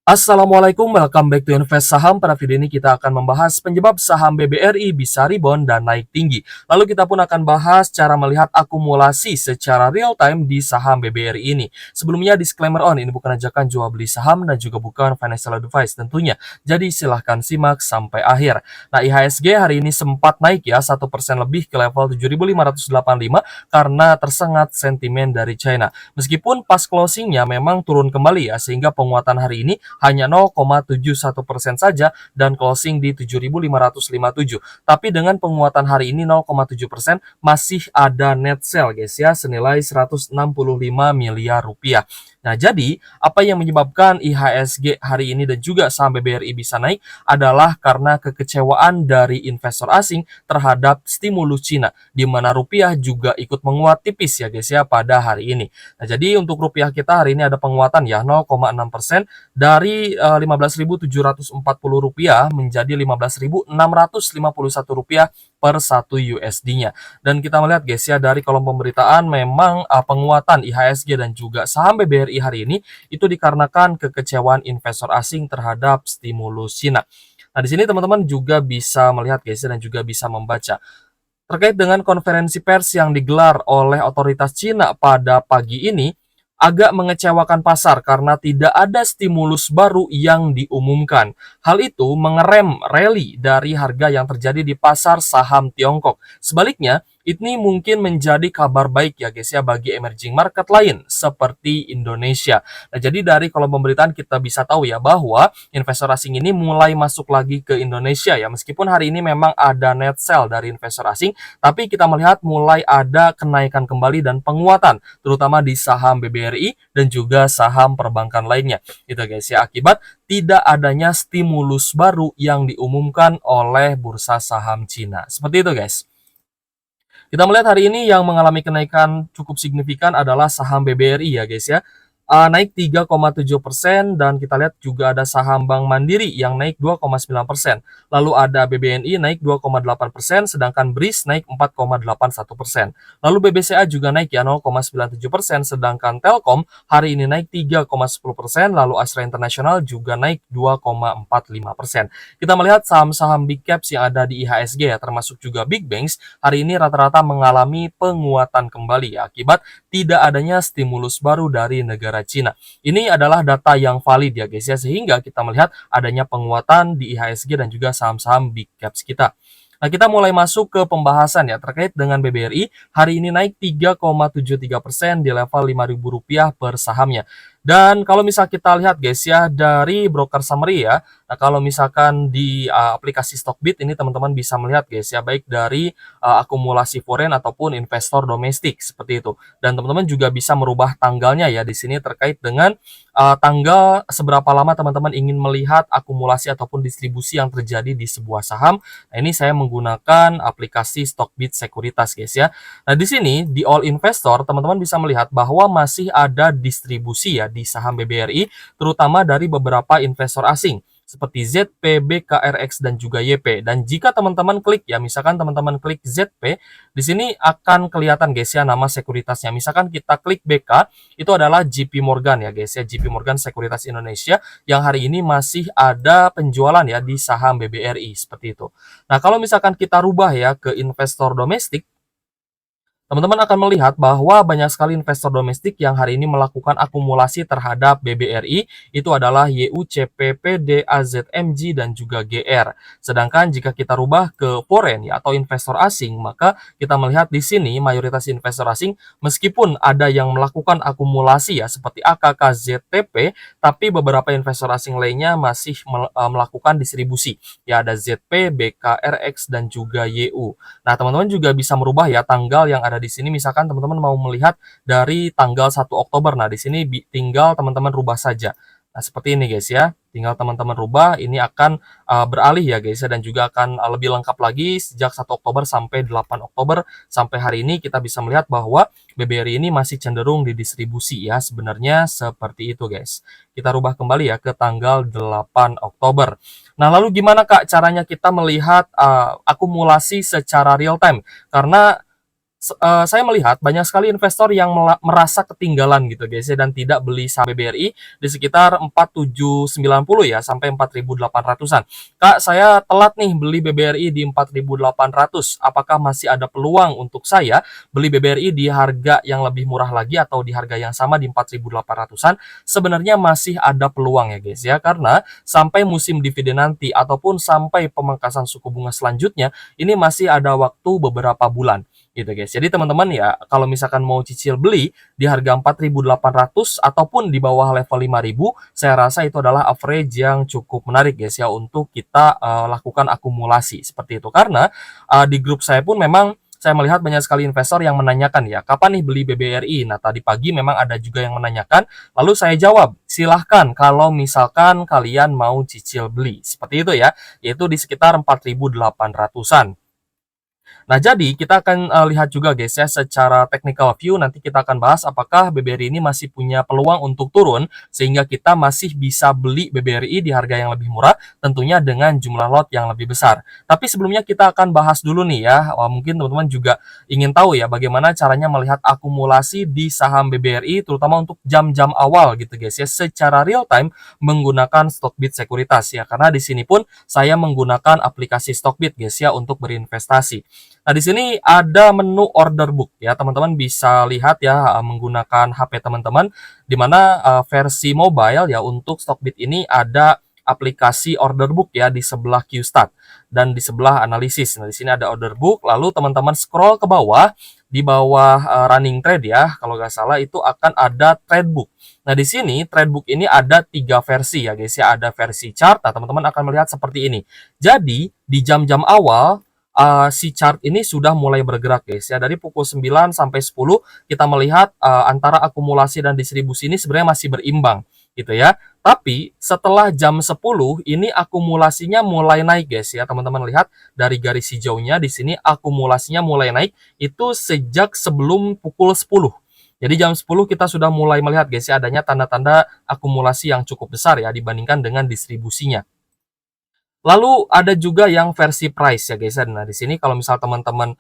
Assalamualaikum, welcome back to Invest Saham. Pada video ini kita akan membahas penyebab saham BBRI bisa rebound dan naik tinggi. Lalu kita pun akan bahas cara melihat akumulasi secara real time di saham BBRI ini. Sebelumnya disclaimer ini bukan ajakan jual beli saham dan juga bukan financial advice tentunya. Jadi silahkan simak sampai akhir. Nah, IHSG hari ini sempat naik ya 1% lebih ke level 7.585 karena tersengat sentimen dari China. Meskipun pas closingnya memang turun kembali ya, sehingga penguatan hari ini hanya 0,71% saja dan closing di 7.557. Tapi dengan penguatan hari ini 0,7% masih ada net sell guys ya, senilai 165 miliar rupiah. Nah, jadi apa yang menyebabkan IHSG hari ini dan juga saham BBRI bisa naik adalah karena kekecewaan dari investor asing terhadap stimulus Cina, di mana rupiah juga ikut menguat tipis ya guys ya pada hari ini. Nah, jadi untuk rupiah kita hari ini ada penguatan ya 0,6% dari Rp15.740 menjadi Rp15.651 per 1 USD-nya. Dan kita melihat guys ya, dari kolom pemberitaan memang penguatan IHSG dan juga saham BBRI hari ini itu dikarenakan kekecewaan investor asing terhadap stimulus Cina. Nah, di sini teman-teman juga bisa melihat guys ya, dan juga bisa membaca terkait dengan konferensi pers yang digelar oleh otoritas Cina pada pagi ini agak mengecewakan pasar karena tidak ada stimulus baru yang diumumkan. Hal itu mengerem rally dari harga yang terjadi di pasar saham Tiongkok. Sebaliknya, ini mungkin menjadi kabar baik ya guys ya bagi emerging market lain seperti Indonesia. Nah, jadi dari kolom pemberitaan kita bisa tahu ya bahwa investor asing ini mulai masuk lagi ke Indonesia ya. Meskipun hari ini memang ada net sell dari investor asing, tapi kita melihat mulai ada kenaikan kembali dan penguatan terutama di saham BBRI dan juga saham perbankan lainnya. Itu guys ya, akibat tidak adanya stimulus baru yang diumumkan oleh bursa saham Cina. Seperti itu guys. Kita melihat hari ini yang mengalami kenaikan cukup signifikan adalah saham BBRI ya guys ya. Naik 3,7% dan kita lihat juga ada saham Bank Mandiri yang naik 2,9%. Lalu ada BBNI naik 2,8%, sedangkan BRIS naik 4,81%. Lalu BBCA juga naik ya 0,97%, sedangkan Telkom hari ini naik 3,10%, lalu Astra International juga naik 2,45%. Kita melihat saham-saham big caps yang ada di IHSG ya, termasuk juga big banks, hari ini rata-rata mengalami penguatan kembali ya, akibat tidak adanya stimulus baru dari negara Cina. Ini adalah data yang valid ya guys ya, sehingga kita melihat adanya penguatan di IHSG dan juga saham-saham big caps kita. Nah, kita mulai masuk ke pembahasan ya terkait dengan BBRI. Hari ini naik 3,73% di level Rp5.000 per sahamnya. Dan kalau misal kita lihat guys ya dari broker summary ya, nah kalau misalkan di aplikasi Stockbit ini teman-teman bisa melihat guys ya, baik dari akumulasi foreign ataupun investor domestik seperti itu. Dan teman-teman juga bisa merubah tanggalnya ya di sini terkait dengan tanggal seberapa lama teman-teman ingin melihat akumulasi ataupun distribusi yang terjadi di sebuah saham. Nah, ini saya menggunakan aplikasi Stockbit Sekuritas guys ya. Nah, di sini di All Investor teman-teman bisa melihat bahwa masih ada distribusi ya di saham BBRI, terutama dari beberapa investor asing seperti ZP, BKRX, dan juga YP. Dan jika teman-teman klik ya, misalkan teman-teman klik ZP, di sini akan kelihatan guys ya nama sekuritasnya. Misalkan kita klik BK, itu adalah JP Morgan ya guys ya, JP Morgan Sekuritas Indonesia yang hari ini masih ada penjualan ya di saham BBRI seperti itu. Nah, kalau misalkan kita rubah ya ke investor domestik, teman-teman akan melihat bahwa banyak sekali investor domestik yang hari ini melakukan akumulasi terhadap BBRI, itu adalah YUCP, PD, AZMG, dan juga GR. Sedangkan jika kita rubah ke foreign ya, atau investor asing, maka kita melihat di sini mayoritas investor asing meskipun ada yang melakukan akumulasi ya seperti AKK, ZTP, tapi beberapa investor asing lainnya masih melakukan distribusi. Ya ada ZP, BKRX, dan juga YU. Nah, teman-teman juga bisa merubah ya tanggal yang ada di sini. Misalkan teman-teman mau melihat dari tanggal 1 Oktober. Nah, di sini tinggal teman-teman rubah saja. Nah, seperti ini guys ya. Tinggal teman-teman rubah, ini akan beralih ya guys ya, dan juga akan lebih lengkap lagi sejak 1 Oktober sampai 8 Oktober. Sampai hari ini kita bisa melihat bahwa BBRI ini masih cenderung didistribusi ya. Sebenarnya seperti itu guys. Kita rubah kembali ya ke tanggal 8 Oktober. Nah, lalu gimana Kak caranya kita melihat akumulasi secara real time? Karena saya melihat banyak sekali investor yang merasa ketinggalan gitu guys ya, dan tidak beli saham BBRI di sekitar 4790 ya sampai 4800-an. Kak, saya telat nih beli BBRI di 4800. Apakah masih ada peluang untuk saya beli BBRI di harga yang lebih murah lagi atau di harga yang sama di 4800-an? Sebenarnya masih ada peluang ya guys ya, karena sampai musim dividen nanti ataupun sampai pemangkasan suku bunga selanjutnya ini masih ada waktu beberapa bulan gitu guys. Jadi teman-teman ya, kalau misalkan mau cicil beli di harga 4.800 ataupun di bawah level 5.000, saya rasa itu adalah average yang cukup menarik guys ya untuk kita lakukan akumulasi seperti itu. Karena di grup saya pun memang saya melihat banyak sekali investor yang menanyakan ya, kapan nih beli BBRI? Nah, tadi pagi memang ada juga yang menanyakan, lalu saya jawab, silahkan kalau misalkan kalian mau cicil beli. Seperti itu ya, yaitu di sekitar 4.800-an. Nah, jadi kita akan lihat juga guys ya secara technical view, nanti kita akan bahas apakah BBRI ini masih punya peluang untuk turun sehingga kita masih bisa beli BBRI di harga yang lebih murah, tentunya dengan jumlah lot yang lebih besar. Tapi sebelumnya kita akan bahas dulu nih ya, mungkin teman-teman juga ingin tahu ya bagaimana caranya melihat akumulasi di saham BBRI terutama untuk jam-jam awal gitu guys ya, secara real time menggunakan Stockbit Sekuritas ya, karena di sini pun saya menggunakan aplikasi Stockbit guys ya untuk berinvestasi. Nah, di sini ada menu order book ya, teman-teman bisa lihat ya menggunakan HP teman-teman, di mana versi mobile ya untuk Stockbit ini ada aplikasi order book ya di sebelah Qstat dan di sebelah analisis. Nah, di sini ada order book, lalu teman-teman scroll ke bawah, di bawah running trade ya, kalau nggak salah itu akan ada trade book. Nah, di sini trade book ini ada 3 versi ya guys ya, ada versi chart. Nah, teman-teman akan melihat seperti ini. Jadi, di jam-jam awal si chart ini sudah mulai bergerak guys ya, dari pukul 9 sampai 10 kita melihat antara akumulasi dan distribusi ini sebenarnya masih berimbang gitu ya. Tapi setelah jam 10 ini akumulasinya mulai naik guys ya. Teman-teman lihat dari garis hijaunya di sini akumulasinya mulai naik itu sejak sebelum pukul 10. Jadi jam 10 kita sudah mulai melihat guys ya adanya tanda-tanda akumulasi yang cukup besar ya dibandingkan dengan distribusinya. Lalu ada juga yang versi price ya guys ya. Nah, di sini kalau misal teman-teman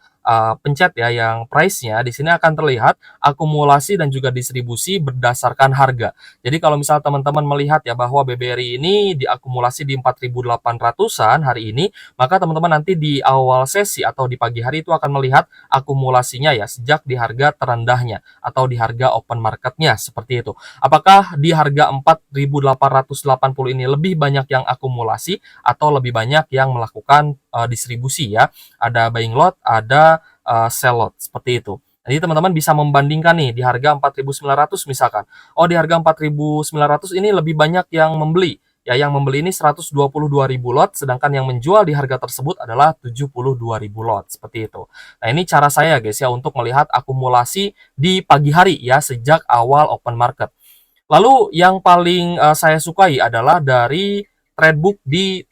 pencet ya yang price-nya, di sini akan terlihat akumulasi dan juga distribusi berdasarkan harga. Jadi kalau misal teman-teman melihat ya bahwa BBRI ini diakumulasi di 4.800-an hari ini, maka teman-teman nanti di awal sesi atau di pagi hari itu akan melihat akumulasinya ya sejak di harga terendahnya atau di harga open marketnya seperti itu. Apakah di harga 4.880 ini lebih banyak yang akumulasi atau lebih banyak yang melakukan distribusi ya. Ada buying lot, ada sell lot seperti itu. Jadi teman-teman bisa membandingkan nih di harga 4.900 misalkan. Oh, di harga 4.900 ini lebih banyak yang membeli. Ya, yang membeli ini 122.000 lot, sedangkan yang menjual di harga tersebut adalah 72.000 lot, seperti itu. Nah, ini cara saya guys ya untuk melihat akumulasi di pagi hari ya sejak awal open market. Lalu yang paling saya sukai adalah dari Threadbook di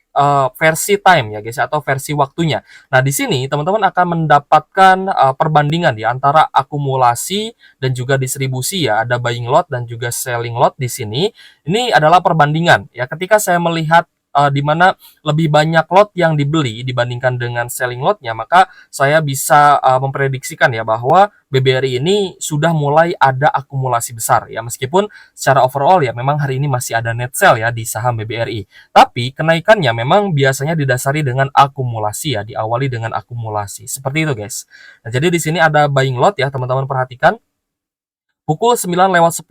versi time ya guys atau versi waktunya. Nah, di sini teman-teman akan mendapatkan perbandingan di antara akumulasi dan juga distribusi ya. Ada buying lot dan juga selling lot di sini. Ini adalah perbandingan ya. Ketika saya melihat di mana lebih banyak lot yang dibeli dibandingkan dengan selling lotnya, maka saya bisa memprediksikan ya bahwa BBRI ini sudah mulai ada akumulasi besar ya, meskipun secara overall ya memang hari ini masih ada net sell ya di saham BBRI. Tapi kenaikannya memang biasanya didasari dengan akumulasi ya, diawali dengan akumulasi. Seperti itu guys. Nah, jadi di sini ada buying lot ya, teman-teman perhatikan. Pukul 9:10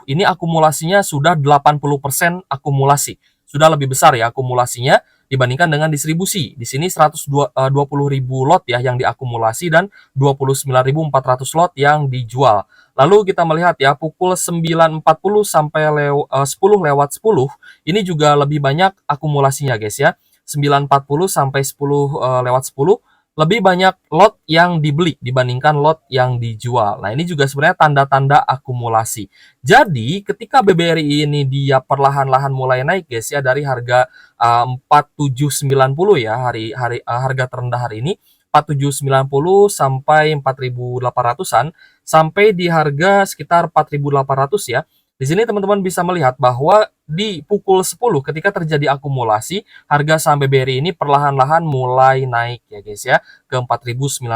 ini akumulasinya sudah 80% akumulasi. Sudah lebih besar ya akumulasinya dibandingkan dengan distribusi. Di sini 120.000 lot ya yang diakumulasi dan 29.400 lot yang dijual. Lalu kita melihat ya pukul 9.40 sampai 10:10 ini juga lebih banyak akumulasinya guys ya. 9.40 sampai 10:10 lebih banyak lot yang dibeli dibandingkan lot yang dijual. Nah, ini juga sebenarnya tanda-tanda akumulasi. Jadi, ketika BBRI ini dia perlahan-lahan mulai naik guys ya dari harga 4.790 ya harga terendah hari ini 4.790 sampai 4.800-an sampai di harga sekitar 4.800 ya. Di sini teman-teman bisa melihat bahwa di pukul 10 ketika terjadi akumulasi, harga saham BBRI ini perlahan-lahan mulai naik ya guys ya, ke 4.900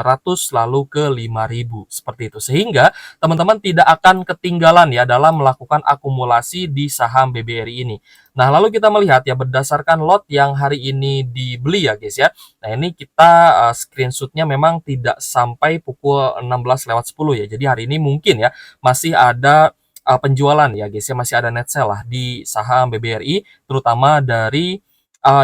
lalu ke 5.000 seperti itu. Sehingga teman-teman tidak akan ketinggalan ya dalam melakukan akumulasi di saham BBRI ini. Nah, lalu kita melihat ya berdasarkan lot yang hari ini dibeli ya guys ya. Nah, ini kita screenshotnya memang tidak sampai pukul 16:10 ya. Jadi hari ini mungkin ya masih ada penjualan ya guys ya, masih ada net sell lah di saham BBRI terutama dari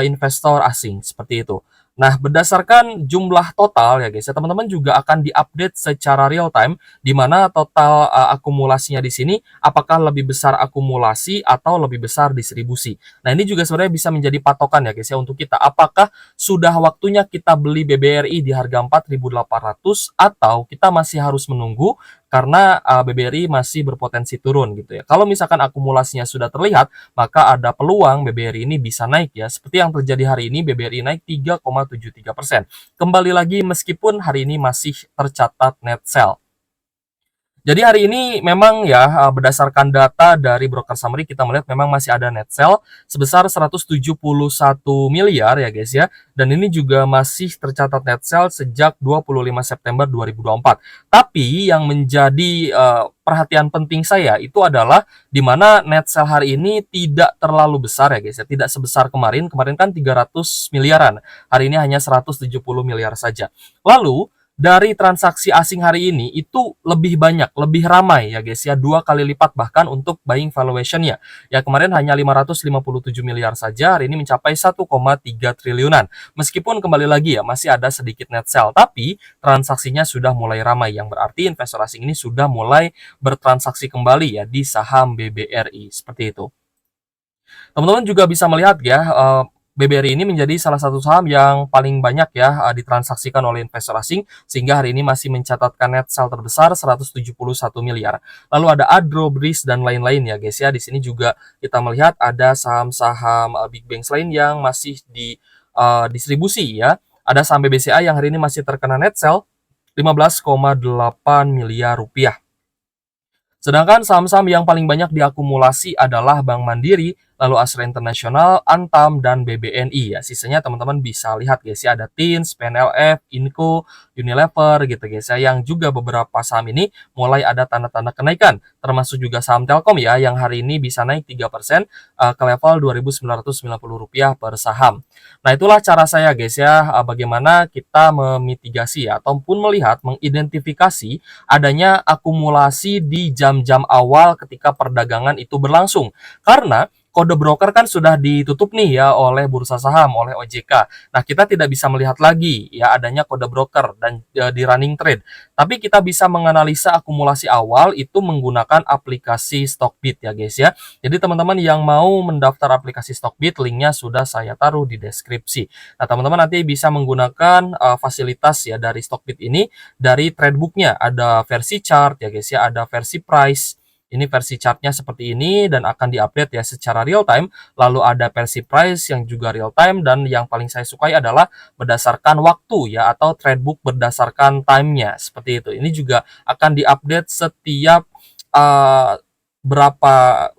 investor asing seperti itu. Nah, berdasarkan jumlah total ya guys ya, teman-teman juga akan diupdate secara real time di mana total akumulasinya di sini apakah lebih besar akumulasi atau lebih besar distribusi. Nah, ini juga sebenarnya bisa menjadi patokan ya guys ya untuk kita. Apakah sudah waktunya kita beli BBRI di harga 4.800 atau kita masih harus menunggu karena BBRI masih berpotensi turun gitu ya. Kalau misalkan akumulasinya sudah terlihat, maka ada peluang BBRI ini bisa naik ya. Seperti yang terjadi hari ini, BBRI naik 3,73%. Kembali lagi meskipun hari ini masih tercatat net sell. Jadi hari ini memang ya berdasarkan data dari broker summary kita melihat memang masih ada net sell sebesar 171 miliar ya guys ya. Dan ini juga masih tercatat net sell sejak 25 September 2024. Tapi yang menjadi perhatian penting saya itu adalah di mana net sell hari ini tidak terlalu besar ya guys ya. Tidak sebesar kemarin. Kemarin kan 300 miliaran. Hari ini hanya 170 miliar saja. Lalu dari transaksi asing hari ini itu lebih banyak, lebih ramai ya guys ya, 2 kali lipat bahkan untuk buying valuation-nya. Ya kemarin hanya 557 miliar saja, hari ini mencapai 1,3 triliunan. Meskipun kembali lagi ya masih ada sedikit net sell, tapi transaksinya sudah mulai ramai yang berarti investor asing ini sudah mulai bertransaksi kembali ya di saham BBRI seperti itu. Teman-teman juga bisa melihat ya, BBRI ini menjadi salah satu saham yang paling banyak ya ditransaksikan oleh investor asing sehingga hari ini masih mencatatkan net sell terbesar 171 miliar. Lalu ada Adro, BRIS dan lain-lain ya guys ya. Di sini juga kita melihat ada saham-saham big banks lain yang masih di distribusi ya. Ada saham BBCA yang hari ini masih terkena net sell 15,8 miliar rupiah. Sedangkan saham-saham yang paling banyak diakumulasi adalah Bank Mandiri, lalu Astra International, Antam, dan BBNI ya. Sisanya teman-teman bisa lihat guys ya, ada TINS, PNLF, Inco, Unilever gitu guys ya, yang juga beberapa saham ini mulai ada tanda-tanda kenaikan, termasuk juga saham Telkom ya, yang hari ini bisa naik 3% ke level Rp2.990 per saham. Nah, itulah cara saya guys ya, bagaimana kita memitigasi ya, ataupun melihat, mengidentifikasi adanya akumulasi di jam-jam awal ketika perdagangan itu berlangsung. Karena kode broker kan sudah ditutup nih ya oleh bursa saham, oleh OJK. Nah, kita tidak bisa melihat lagi ya adanya kode broker dan di running trade. Tapi kita bisa menganalisa akumulasi awal itu menggunakan aplikasi Stockbit ya guys ya. Jadi teman-teman yang mau mendaftar aplikasi Stockbit, linknya sudah saya taruh di deskripsi. Nah, teman-teman nanti bisa menggunakan fasilitas ya dari Stockbit ini dari tradebooknya. Ada versi chart ya guys ya, ada versi price. Ini versi chartnya seperti ini dan akan diupdate ya secara real time. Lalu ada versi price yang juga real time dan yang paling saya sukai adalah berdasarkan waktu ya atau tradebook berdasarkan time-nya seperti itu. Ini juga akan diupdate setiap berapa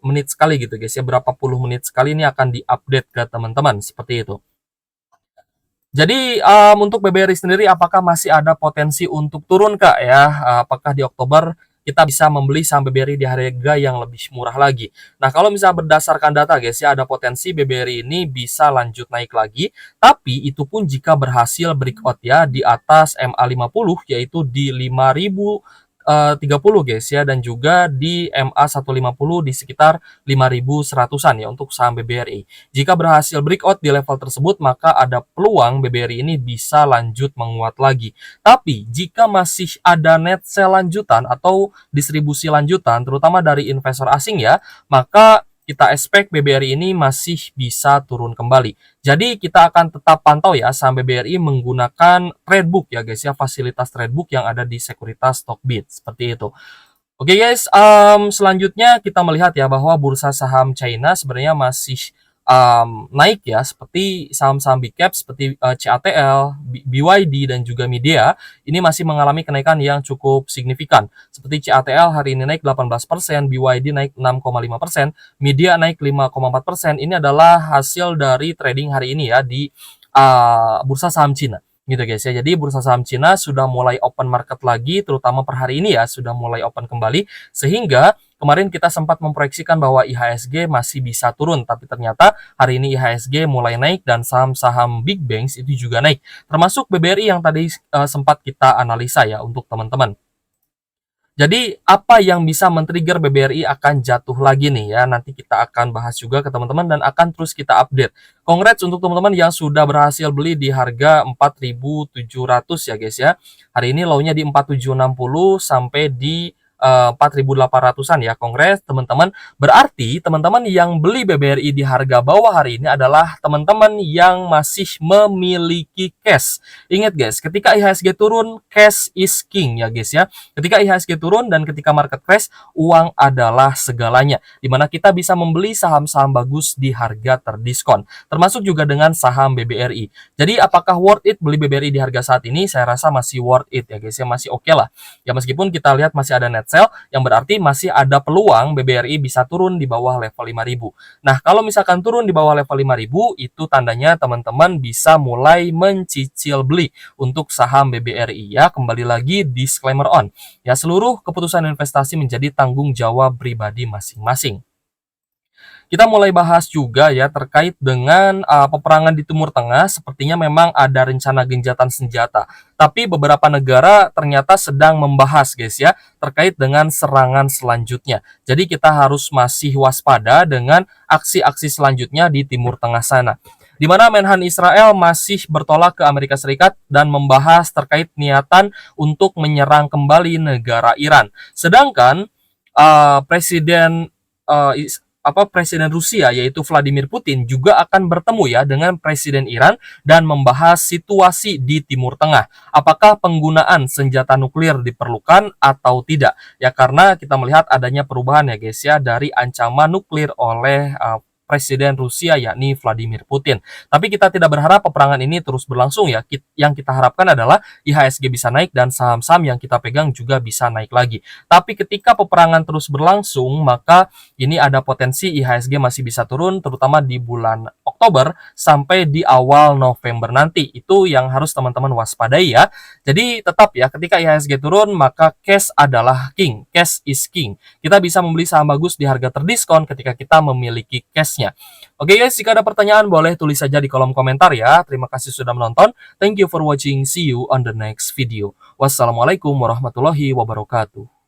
menit sekali gitu guys ya, berapa puluh menit sekali ini akan diupdate ke teman-teman seperti itu. Jadi untuk BBRI sendiri apakah masih ada potensi untuk turun Kak ya? Apakah di Oktober kita bisa membeli saham BBRI di harga yang lebih murah lagi? Nah, kalau misalnya berdasarkan data guys ya, ada potensi BBRI ini bisa lanjut naik lagi, tapi itu pun jika berhasil breakout ya di atas MA50 yaitu di 5.030 guys ya, dan juga di MA150 di sekitar 5.100-an ya untuk saham BBRI. Jika berhasil breakout di level tersebut, maka ada peluang BBRI ini bisa lanjut menguat lagi. Tapi jika masih ada net sell lanjutan atau distribusi lanjutan, terutama dari investor asing ya, maka kita expect BBRI ini masih bisa turun kembali. Jadi kita akan tetap pantau ya saham BBRI menggunakan tradebook ya guys ya, fasilitas tradebook yang ada di sekuritas Stockbit seperti itu. Oke guys, selanjutnya kita melihat ya bahwa bursa saham China sebenarnya masih naik ya, seperti saham-saham big cap seperti CATL, BYD dan juga Midea ini masih mengalami kenaikan yang cukup signifikan. Seperti CATL hari ini naik 18%, BYD naik 6,5%, Midea naik 5,4%. Ini adalah hasil dari trading hari ini ya di bursa saham Cina gitu guys ya. Jadi bursa saham Cina sudah mulai open market lagi, terutama per hari ini ya sudah mulai open kembali, sehingga kemarin kita sempat memproyeksikan bahwa IHSG masih bisa turun, tapi ternyata hari ini IHSG mulai naik dan saham-saham big banks itu juga naik, termasuk BBRI yang tadi sempat kita analisa ya untuk teman-teman. Jadi apa yang bisa men-trigger BBRI akan jatuh lagi nih ya, nanti kita akan bahas juga ke teman-teman dan akan terus kita update. Congrats untuk teman-teman yang sudah berhasil beli di harga 4.700 ya guys ya. Hari ini low-nya di 4.760 sampai di 4.800-an ya. Kongres teman-teman. Berarti teman-teman yang beli BBRI di harga bawah hari ini adalah teman-teman yang masih memiliki cash. Ingat guys, ketika IHSG turun, cash is king ya guys ya. Ketika IHSG turun dan ketika market crash, uang adalah segalanya. Dimana kita bisa membeli saham-saham bagus di harga terdiskon. Termasuk juga dengan saham BBRI. Jadi apakah worth it beli BBRI di harga saat ini? Saya rasa masih worth it ya guys ya. Masih oke lah. Ya meskipun kita lihat masih ada net sell, yang berarti masih ada peluang BBRI bisa turun di bawah level 5.000. Nah, kalau misalkan turun di bawah level 5.000, itu tandanya teman-teman bisa mulai mencicil beli untuk saham BBRI ya. Kembali lagi disclaimer on. Ya, seluruh keputusan investasi menjadi tanggung jawab pribadi masing-masing. Kita mulai bahas juga ya terkait dengan peperangan di Timur Tengah. Sepertinya memang ada rencana gencatan senjata. Tapi beberapa negara ternyata sedang membahas guys ya terkait dengan serangan selanjutnya. Jadi kita harus masih waspada dengan aksi-aksi selanjutnya di Timur Tengah sana. Di mana Menhan Israel masih bertolak ke Amerika Serikat dan membahas terkait niatan untuk menyerang kembali negara Iran. Sedangkan Presiden Presiden Rusia yaitu Vladimir Putin juga akan bertemu ya dengan Presiden Iran dan membahas situasi di Timur Tengah. Apakah penggunaan senjata nuklir diperlukan atau tidak? Ya karena kita melihat adanya perubahan ya guys ya dari ancaman nuklir oleh Presiden Rusia yakni Vladimir Putin. Tapi kita tidak berharap peperangan ini terus berlangsung ya. Yang kita harapkan adalah IHSG bisa naik dan saham-saham yang kita pegang juga bisa naik lagi. Tapi ketika peperangan terus berlangsung, maka ini ada potensi IHSG masih bisa turun terutama di bulan Oktober sampai di awal November nanti. Itu yang harus teman-teman waspadai ya. Jadi tetap ya ketika IHSG turun maka cash adalah king. Cash is king. Kita bisa membeli saham bagus di harga terdiskon ketika kita memiliki cash. Oke guys, jika ada pertanyaan boleh tulis saja di kolom komentar ya. Terima kasih sudah menonton. Thank you for watching. See you on the next video. Wassalamualaikum warahmatullahi wabarakatuh.